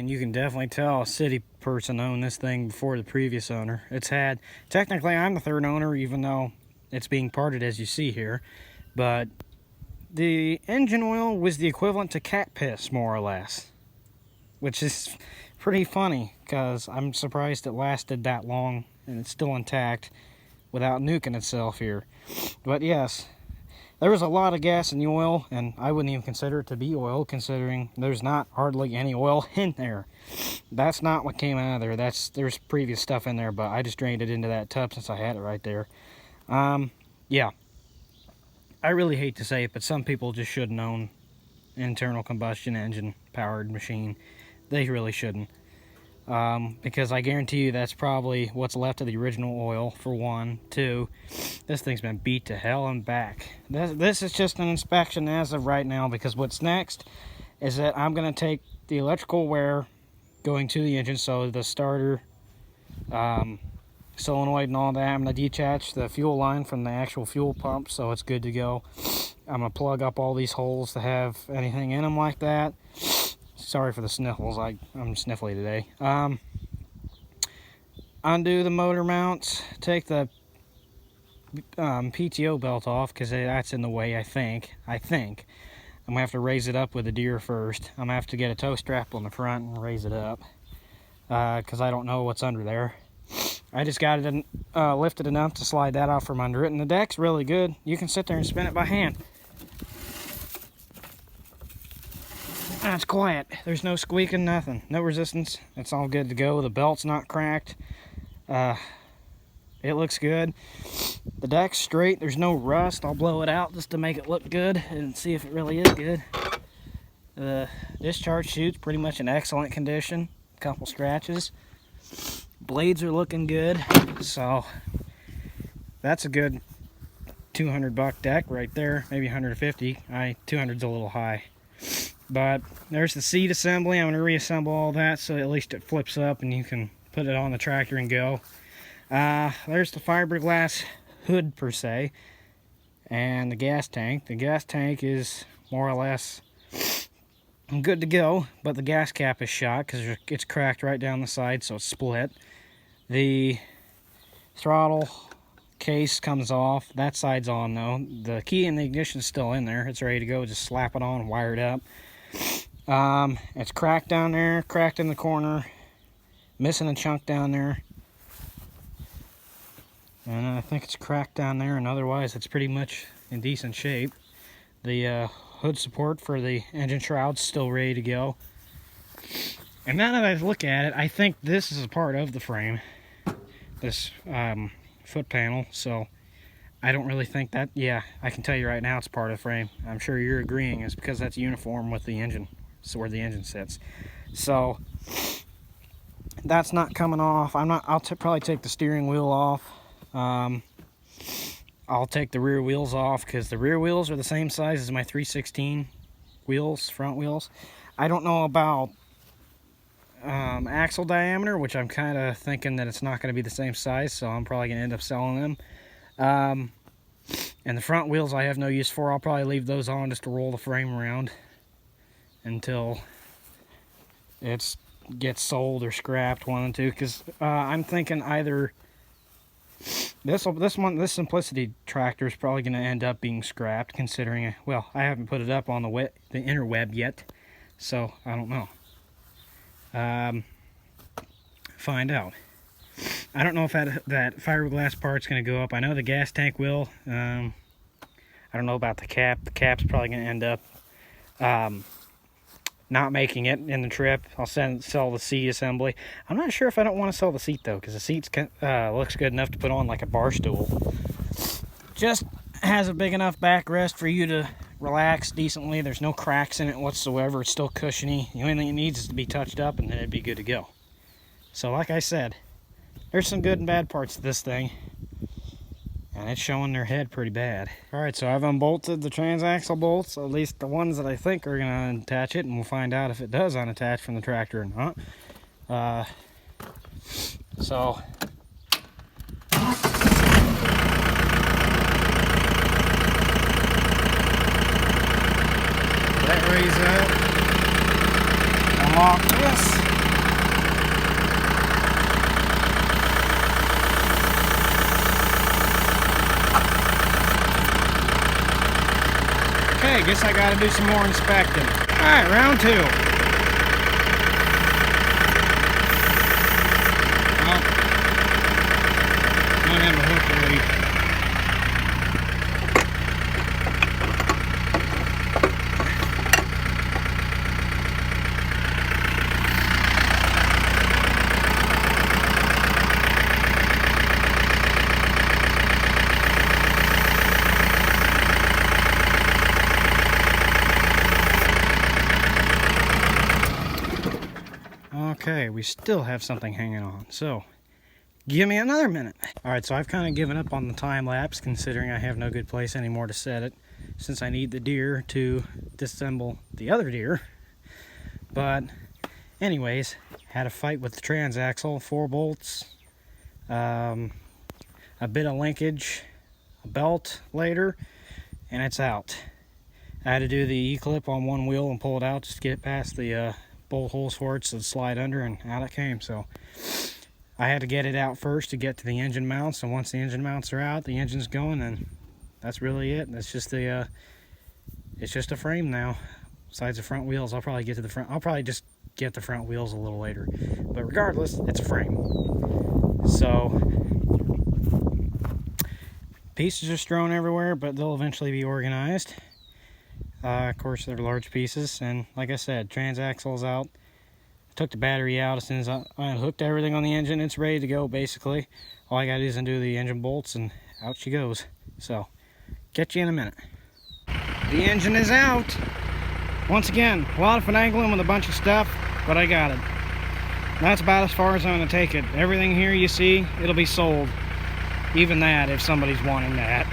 and you can definitely tell a city person owned this thing before the previous owner. Technically I'm the third owner, even though it's being parted as you see here, but the engine oil was the equivalent to cat piss, more or less, which is pretty funny because I'm surprised it lasted that long and it's still intact without nuking itself here. But yes, there was a lot of gas in the oil, and I wouldn't even consider it to be oil, considering there's not hardly any oil in there. That's not what came out of there. There's previous stuff in there, but I just drained it into that tub since I had it right there. Yeah, I really hate to say it, but some people just shouldn't own internal combustion engine powered machine. They really shouldn't. Because I guarantee you that's probably what's left of the original oil, for one. Two, this thing's been beat to hell and back. This is just an inspection as of right now, because what's next is that I'm going to take the electrical wear going to the engine, so the starter, solenoid and all that. I'm going to detach the fuel line from the actual fuel pump so it's good to go. I'm going to plug up all these holes to have anything in them like that. Sorry for the sniffles, I'm sniffly today. Undo the motor mounts, take the PTO belt off because that's in the way, I think. I'm going to have to raise it up with the Deere first. I'm going to have to get a tow strap on the front and raise it up because I don't know what's under there. I just got it lifted enough to slide that off from under it, and the deck's really good. You can sit there and spin it by hand. It's quiet. There's no squeaking, nothing. No resistance. It's all good to go. The belt's not cracked. It looks good. The deck's straight. There's no rust. I'll blow it out just to make it look good and see if it really is good. The discharge chute's pretty much in excellent condition. A couple scratches. Blades are looking good. So that's a good $200 deck right there. Maybe 150. 200's a little high. But there's the seat assembly. I'm going to reassemble all that so at least it flips up and you can put it on the tractor and go. There's the fiberglass hood per se, and the gas tank. The gas tank is more or less good to go, but the gas cap is shot because it's cracked right down the side, so it's split. The throttle case comes off. That side's on though. The key and the ignition is still in there. It's ready to go. Just slap it on and wire it up. It's cracked down there, cracked in the corner, missing a chunk down there, and I think it's cracked down there, and otherwise it's pretty much in decent shape. The hood support for the engine shroud's still ready to go. And now that I look at it, I think this is a part of the frame, this foot panel, so I don't really think that, yeah, I can tell you right now it's part of the frame. I'm sure you're agreeing, it's because that's uniform with the engine, so where the engine sits. So that's not coming off. I'll probably take the steering wheel off. I'll take the rear wheels off because the rear wheels are the same size as my 316 wheels, front wheels. I don't know about axle diameter, which I'm kind of thinking that it's not going to be the same size, so I'm probably going to end up selling them. And the front wheels I have no use for. I'll probably leave those on just to roll the frame around until it gets sold or scrapped, one of the two, because I'm thinking either this Simplicity tractor is probably going to end up being scrapped, considering, well, I haven't put it up on the interweb yet, so I don't know. Find out. I don't know if that fiberglass part's going to go up. I know the gas tank will. I don't know about the cap. The cap's probably going to end up not making it in the trip. I'll sell the seat assembly. I'm not sure if I don't want to sell the seat though, because the seat looks good enough to put on like a bar stool. Just has a big enough backrest for you to relax decently. There's no cracks in it whatsoever. It's still cushiony. The only thing it needs is to be touched up, and then it'd be good to go. So like I said, there's some good and bad parts to this thing, and it's showing their head pretty bad. Alright, so I've unbolted the transaxle bolts, at least the ones that I think are going to unattach it, and we'll find out if it does unattach from the tractor or not. So that raise up, unlock this. Okay, guess I gotta do some more inspecting. Alright, round 2. Well, don't have a hook ready. Okay, we still have something hanging on, so give me another minute. Alright, so I've kind of given up on the time-lapse, considering I have no good place anymore to set it, since I need the Deere to disassemble the other Deere. But anyways, had a fight with the transaxle, 4 bolts, a bit of linkage, a belt later, and it's out. I had to do the E-clip on one wheel and pull it out just to get it past the bolt holes for it, so it'd slide under, and out it came. So I had to get it out first to get to the engine mounts, and once the engine mounts are out, the engine's going, and that's really it. That's just the it's just a frame now. Besides the front wheels, I'll probably get to the front. I'll probably just get the front wheels a little later, but regardless, it's a frame. So pieces are strewn everywhere, but they'll eventually be organized. Of course, they're large pieces, and like I said, transaxle's out. Took the battery out as soon as I hooked everything on the engine. It's ready to go, basically. All I gotta do is undo the engine bolts, and out she goes. So, catch you in a minute. The engine is out. Once again, a lot of finagling with a bunch of stuff, but I got it. That's about as far as I'm gonna take it. Everything here you see, it'll be sold. Even that, if somebody's wanting that.